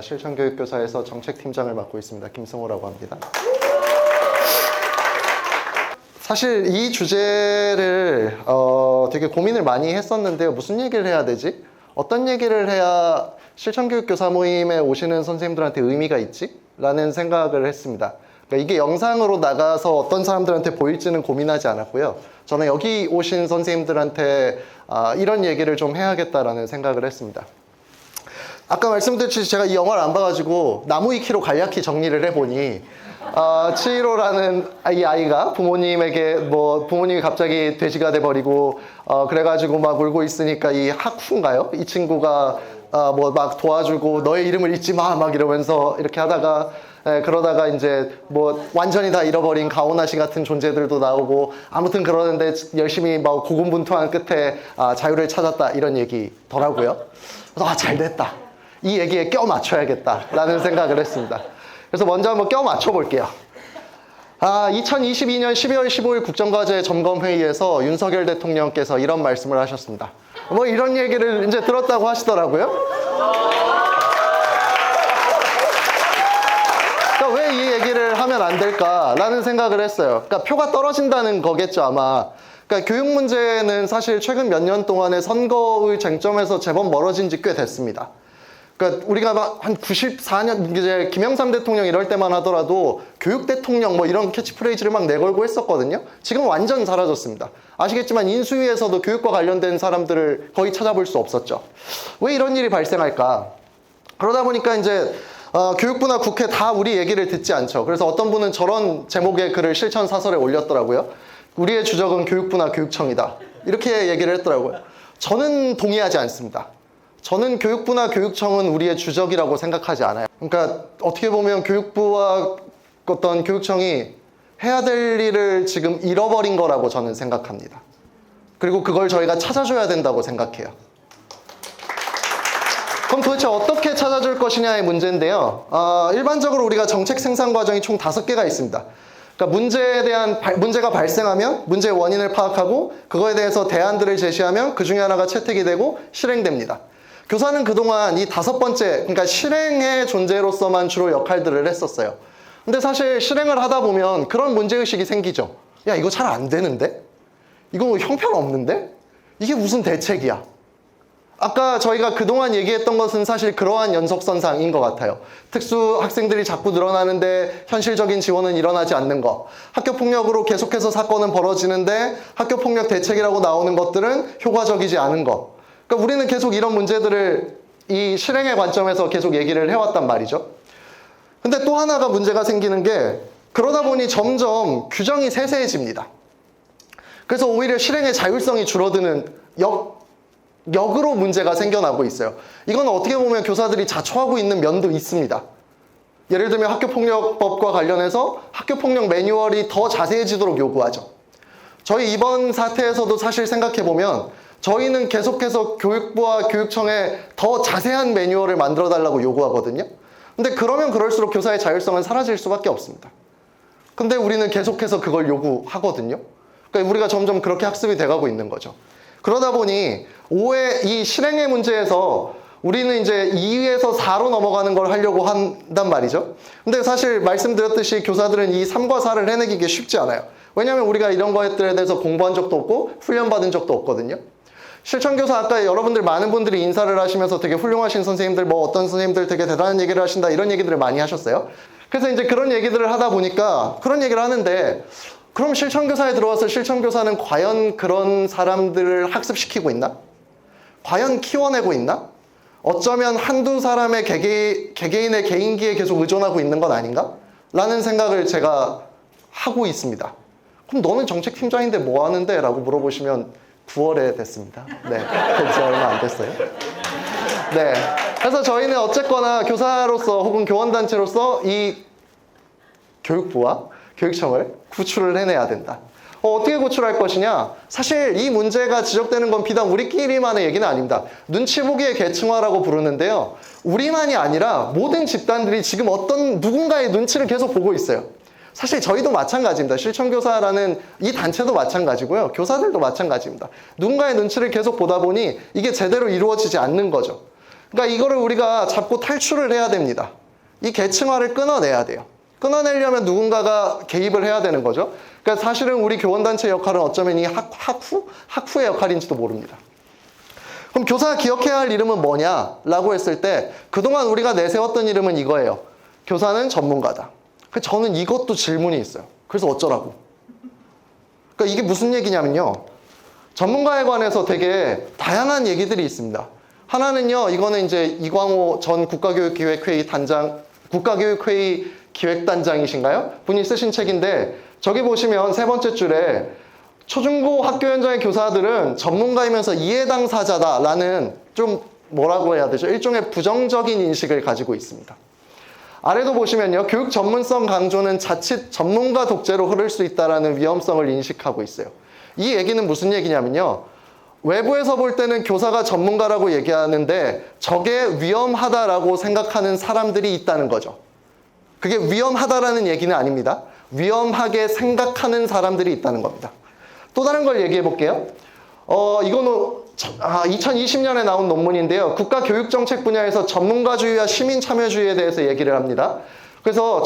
실천교육교사에서 정책팀장을 맡고 있습니다. 김승호라고 합니다. 사실 이 주제를 되게 고민을 많이 했었는데요. 무슨 얘기를 해야 되지? 어떤 얘기를 해야 실천교육교사 모임에 오시는 선생님들한테 의미가 있지? 라는 생각을 했습니다. 그러니까 이게 영상으로 나가서 어떤 사람들한테 보일지는 고민하지 않았고요. 저는 여기 오신 선생님들한테 이런 얘기를 좀 해야겠다라는 생각을 했습니다. 아까 말씀드렸듯이 제가 이 영화를 안 봐가지고 나무위키로 간략히 정리를 해보니 치히로라는 이 아이가 부모님에게 부모님이 갑자기 돼지가 돼버리고 그래가지고 막 울고 있으니까 이 하쿠인가요? 이 친구가 막 도와주고 너의 이름을 잊지 마 막 이러면서 이렇게 하다가 그러다가 이제 완전히 다 잃어버린 가오나시 같은 존재들도 나오고 아무튼 그러는데 열심히 막 고군분투한 끝에 자유를 찾았다 이런 얘기더라고요. 그래서 잘 됐다. 이 얘기에 껴 맞춰야겠다 라는 생각을 했습니다. 그래서 먼저 한번 껴 맞춰 볼게요. 2022년 12월 15일 국정과제 점검회의에서 윤석열 대통령께서 이런 말씀을 하셨습니다. 이런 얘기를 이제 들었다고 하시더라고요. 그러니까 왜 이 얘기를 하면 안 될까라는 생각을 했어요. 그러니까 표가 떨어진다는 거겠죠, 아마. 그러니까 교육 문제는 사실 최근 몇 년 동안의 선거의 쟁점에서 제법 멀어진 지 꽤 됐습니다. 그러니까 우리가 한 94년 이제 김영삼 대통령 이럴 때만 하더라도 교육 대통령 이런 캐치프레이즈를 막 내걸고 했었거든요. 지금 완전 사라졌습니다. 아시겠지만 인수위에서도 교육과 관련된 사람들을 거의 찾아볼 수 없었죠. 왜 이런 일이 발생할까? 그러다 보니까 이제 교육부나 국회 다 우리 얘기를 듣지 않죠. 그래서 어떤 분은 저런 제목의 글을 실천 사설에 올렸더라고요. 우리의 주적은 교육부나 교육청이다. 이렇게 얘기를 했더라고요. 저는 동의하지 않습니다. 저는 교육부나 교육청은 우리의 주적이라고 생각하지 않아요. 그러니까 어떻게 보면 교육부와 어떤 교육청이 해야 될 일을 지금 잃어버린 거라고 저는 생각합니다. 그리고 그걸 저희가 찾아줘야 된다고 생각해요. 그럼 도대체 어떻게 찾아줄 것이냐의 문제인데요. 일반적으로 우리가 정책 생산 과정이 총 5개가 있습니다. 그러니까 문제가 발생하면 문제의 원인을 파악하고 그거에 대해서 대안들을 제시하면 그 중에 하나가 채택이 되고 실행됩니다. 교사는 그동안 이 5번째, 그러니까 실행의 존재로서만 주로 역할들을 했었어요. 근데 사실 실행을 하다 보면 그런 문제의식이 생기죠. 야, 이거 잘 안 되는데? 이거 형편없는데? 이게 무슨 대책이야? 아까 저희가 그동안 얘기했던 것은 사실 그러한 연속선상인 것 같아요. 특수 학생들이 자꾸 늘어나는데 현실적인 지원은 일어나지 않는 것. 학교폭력으로 계속해서 사건은 벌어지는데 학교폭력 대책이라고 나오는 것들은 효과적이지 않은 것. 그러니까 우리는 계속 이런 문제들을 이 실행의 관점에서 계속 얘기를 해왔단 말이죠. 근데 또 하나가 문제가 생기는 게 그러다 보니 점점 규정이 세세해집니다. 그래서 오히려 실행의 자율성이 줄어드는 역으로 문제가 생겨나고 있어요. 이건 어떻게 보면 교사들이 자초하고 있는 면도 있습니다. 예를 들면 학교폭력법과 관련해서 학교폭력 매뉴얼이 더 자세해지도록 요구하죠. 저희 이번 사태에서도 사실 생각해보면 저희는 계속해서 교육부와 교육청에 더 자세한 매뉴얼을 만들어 달라고 요구하거든요. 근데 그러면 그럴수록 교사의 자율성은 사라질 수밖에 없습니다. 근데 우리는 계속해서 그걸 요구하거든요. 그러니까 우리가 점점 그렇게 학습이 돼가고 있는 거죠. 그러다 보니 이 실행의 문제에서 우리는 이제 2에서 4로 넘어가는 걸 하려고 한단 말이죠. 근데 사실 말씀드렸듯이 교사들은 이 3과 4를 해내기가 쉽지 않아요. 왜냐하면 우리가 이런 것들에 대해서 공부한 적도 없고 훈련받은 적도 없거든요. 실천교사 아까 여러분들 많은 분들이 인사를 하시면서 되게 훌륭하신 선생님들 어떤 선생님들 되게 대단한 얘기를 하신다 이런 얘기들을 많이 하셨어요. 그래서 이제 그런 얘기들을 하다 보니까 그런 얘기를 하는데 그럼 실천교사에 들어와서 실천교사는 과연 그런 사람들을 학습시키고 있나? 과연 키워내고 있나? 어쩌면 한두 사람의 개개인의 개인기에 계속 의존하고 있는 건 아닌가? 라는 생각을 제가 하고 있습니다. 그럼 너는 정책팀장인데 뭐 하는데? 라고 물어보시면 9월에 됐습니다. 네, 이제 얼마 안 됐어요. 네, 그래서 저희는 어쨌거나 교사로서 혹은 교원단체로서 이 교육부와 교육청을 구출을 해내야 된다. 어떻게 구출할 것이냐? 사실 이 문제가 지적되는 건 비단 우리끼리만의 얘기는 아닙니다. 눈치 보기의 계층화라고 부르는데요. 우리만이 아니라 모든 집단들이 지금 누군가의 눈치를 계속 보고 있어요. 사실 저희도 마찬가지입니다. 실천교사라는 이 단체도 마찬가지고요. 교사들도 마찬가지입니다. 누군가의 눈치를 계속 보다 보니 이게 제대로 이루어지지 않는 거죠. 그러니까 이거를 우리가 잡고 탈출을 해야 됩니다. 이 계층화를 끊어내야 돼요. 끊어내려면 누군가가 개입을 해야 되는 거죠. 그러니까 사실은 우리 교원단체 역할은 어쩌면 이 학후의 역할인지도 모릅니다. 그럼 교사가 기억해야 할 이름은 뭐냐라고 했을 때 그동안 우리가 내세웠던 이름은 이거예요. 교사는 전문가다. 저는 이것도 질문이 있어요. 그래서 어쩌라고? 그러니까 이게 무슨 얘기냐면요. 전문가에 관해서 되게 다양한 얘기들이 있습니다. 하나는요, 이거는 이제 이광호 전 국가교육기획회의 국가교육회의 기획단장이신가요? 분이 쓰신 책인데, 저기 보시면 세 번째 줄에 초중고 학교 현장의 교사들은 전문가이면서 이해당사자다라는 좀 뭐라고 해야 되죠? 일종의 부정적인 인식을 가지고 있습니다. 아래도 보시면요, 교육 전문성 강조는 자칫 전문가 독재로 흐를 수 있다는 위험성을 인식하고 있어요. 이 얘기는 무슨 얘기냐면요, 외부에서 볼 때는 교사가 전문가라고 얘기하는데 저게 위험하다라고 생각하는 사람들이 있다는 거죠. 그게 위험하다라는 얘기는 아닙니다. 위험하게 생각하는 사람들이 있다는 겁니다. 또 다른 걸 얘기해 볼게요. 이거는 2020년에 나온 논문인데요. 국가교육정책 분야에서 전문가주의와 시민참여주의에 대해서 얘기를 합니다. 그래서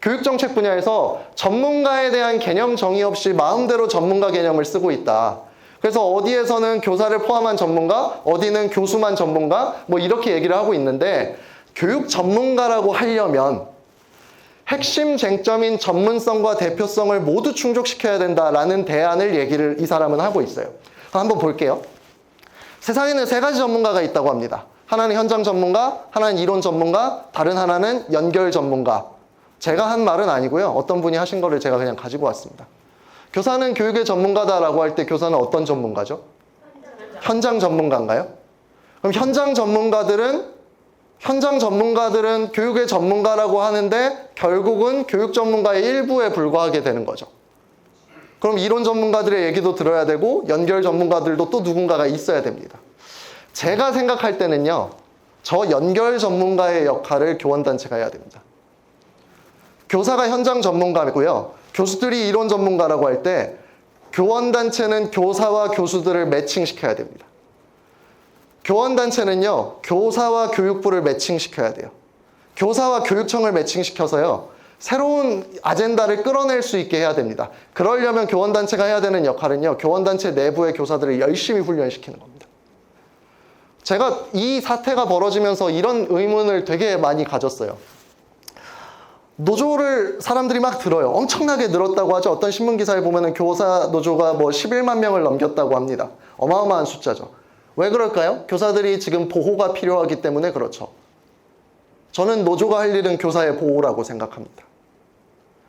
교육정책 분야에서 전문가에 대한 개념 정의 없이 마음대로 전문가 개념을 쓰고 있다. 그래서 어디에서는 교사를 포함한 전문가, 어디는 교수만 전문가, 뭐 이렇게 얘기를 하고 있는데, 교육 전문가라고 하려면 핵심 쟁점인 전문성과 대표성을 모두 충족시켜야 된다라는 대안을 이 사람은 하고 있어요. 한번 볼게요. 세상에는 세 가지 전문가가 있다고 합니다. 하나는 현장 전문가, 하나는 이론 전문가, 다른 하나는 연결 전문가. 제가 한 말은 아니고요. 어떤 분이 하신 거를 제가 그냥 가지고 왔습니다. 교사는 교육의 전문가다라고 할 때 교사는 어떤 전문가죠? 현장 전문가인가요? 그럼 현장 전문가들은 교육의 전문가라고 하는데 결국은 교육 전문가의 일부에 불과하게 되는 거죠. 그럼 이론 전문가들의 얘기도 들어야 되고 연결 전문가들도 또 누군가가 있어야 됩니다. 제가 생각할 때는요, 저 연결 전문가의 역할을 교원단체가 해야 됩니다. 교사가 현장 전문가고요, 교수들이 이론 전문가라고 할 때 교원단체는 교사와 교수들을 매칭시켜야 됩니다. 교원단체는요, 교사와 교육부를 매칭시켜야 돼요. 교사와 교육청을 매칭시켜서요, 새로운 아젠다를 끌어낼 수 있게 해야 됩니다. 그러려면 교원단체가 해야 되는 역할은요, 교원단체 내부의 교사들을 열심히 훈련시키는 겁니다. 제가 이 사태가 벌어지면서 이런 의문을 되게 많이 가졌어요. 노조를 사람들이 막 들어요. 엄청나게 늘었다고 하죠. 어떤 신문기사에 보면은 교사 노조가 11만 명을 넘겼다고 합니다. 어마어마한 숫자죠. 왜 그럴까요? 교사들이 지금 보호가 필요하기 때문에 그렇죠. 저는 노조가 할 일은 교사의 보호라고 생각합니다.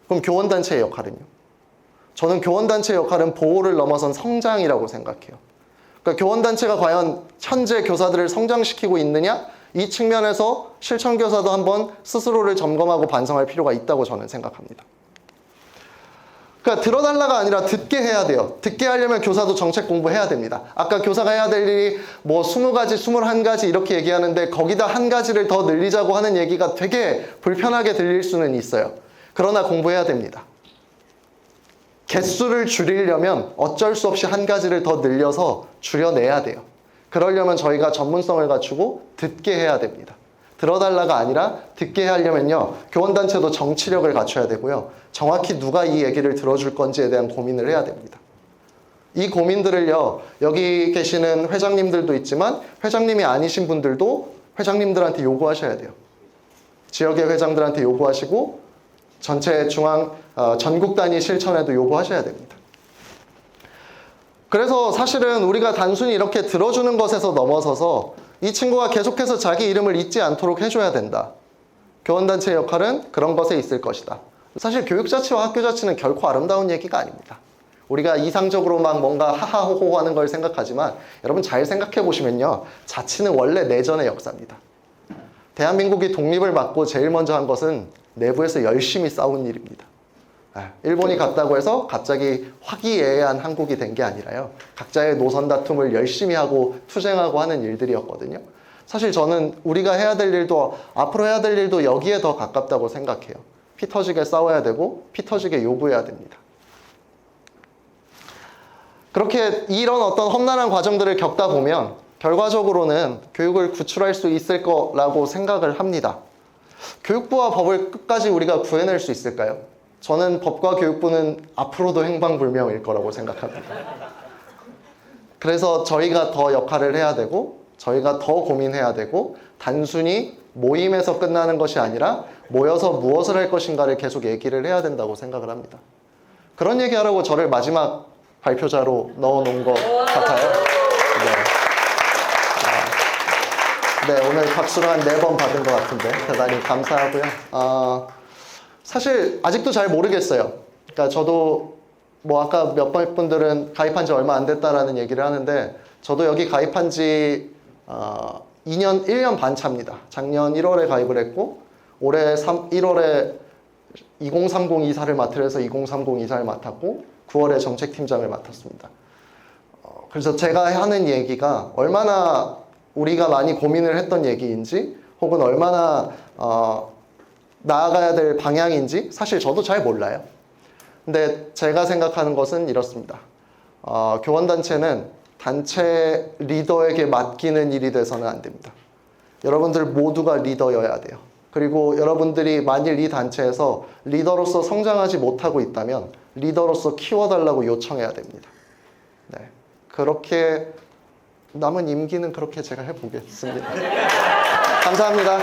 그럼 교원단체의 역할은요? 저는 교원단체의 역할은 보호를 넘어선 성장이라고 생각해요. 그러니까 교원단체가 과연 현재 교사들을 성장시키고 있느냐? 이 측면에서 실천교사도 한번 스스로를 점검하고 반성할 필요가 있다고 저는 생각합니다. 그러니까 들어달라가 아니라 듣게 해야 돼요. 듣게 하려면 교사도 정책 공부해야 됩니다. 아까 교사가 해야 될 일이 20가지, 21가지 이렇게 얘기하는데 거기다 한 가지를 더 늘리자고 하는 얘기가 되게 불편하게 들릴 수는 있어요. 그러나 공부해야 됩니다. 개수를 줄이려면 어쩔 수 없이 한 가지를 더 늘려서 줄여내야 돼요. 그러려면 저희가 전문성을 갖추고 듣게 해야 됩니다. 들어달라가 아니라 듣게 하려면요, 교원단체도 정치력을 갖춰야 되고요, 정확히 누가 이 얘기를 들어줄 건지에 대한 고민을 해야 됩니다. 이 고민들을요, 여기 계시는 회장님들도 있지만 회장님이 아니신 분들도 회장님들한테 요구하셔야 돼요. 지역의 회장들한테 요구하시고 전체 전국 단위 실천에도 요구하셔야 됩니다. 그래서 사실은 우리가 단순히 이렇게 들어주는 것에서 넘어서서 이 친구가 계속해서 자기 이름을 잊지 않도록 해줘야 된다. 교원단체의 역할은 그런 것에 있을 것이다. 사실 교육자치와 학교자치는 결코 아름다운 얘기가 아닙니다. 우리가 이상적으로 막 뭔가 하하호호 하는 걸 생각하지만 여러분 잘 생각해 보시면요, 자치는 원래 내전의 역사입니다. 대한민국이 독립을 맞고 제일 먼저 한 것은 내부에서 열심히 싸운 일입니다. 일본이 갔다고 해서 갑자기 화기애애한 한국이 된 게 아니라요, 각자의 노선 다툼을 열심히 하고 투쟁하고 하는 일들이었거든요. 사실 저는 우리가 해야 될 일도, 앞으로 해야 될 일도 여기에 더 가깝다고 생각해요. 피 터지게 싸워야 되고 피 터지게 요구해야 됩니다. 그렇게 이런 어떤 험난한 과정들을 겪다 보면 결과적으로는 교육을 구출할 수 있을 거라고 생각을 합니다. 교육부와 법을 끝까지 우리가 구해낼 수 있을까요? 저는 법과 교육부는 앞으로도 행방불명일 거라고 생각합니다. 그래서 저희가 더 역할을 해야 되고 저희가 더 고민해야 되고 단순히 모임에서 끝나는 것이 아니라 모여서 무엇을 할 것인가를 계속 얘기를 해야 된다고 생각을 합니다. 그런 얘기하라고 저를 마지막 발표자로 넣어놓은 것 같아요. 네, 오늘 박수를 한 4번 받은 것 같은데 대단히 감사하고요. 사실 아직도 잘 모르겠어요. 그러니까 저도 뭐 아까 몇 번 분들은 가입한 지 얼마 안 됐다라는 얘기를 하는데 저도 여기 가입한 지 1년 반 차입니다. 작년 1월에 가입을 했고 올해 1월에 2030 이사를 맡으려서 2030 이사를 맡았고 9월에 정책팀장을 맡았습니다. 그래서 제가 하는 얘기가 얼마나 우리가 많이 고민을 했던 얘기인지 혹은 얼마나 나아가야 될 방향인지 사실 저도 잘 몰라요. 근데 제가 생각하는 것은 이렇습니다. 교원단체는 단체 리더에게 맡기는 일이 돼서는 안 됩니다. 여러분들 모두가 리더여야 돼요. 그리고 여러분들이 만일 이 단체에서 리더로서 성장하지 못하고 있다면 리더로서 키워달라고 요청해야 됩니다. 네, 그렇게 남은 임기는 그렇게 제가 해보겠습니다. 감사합니다.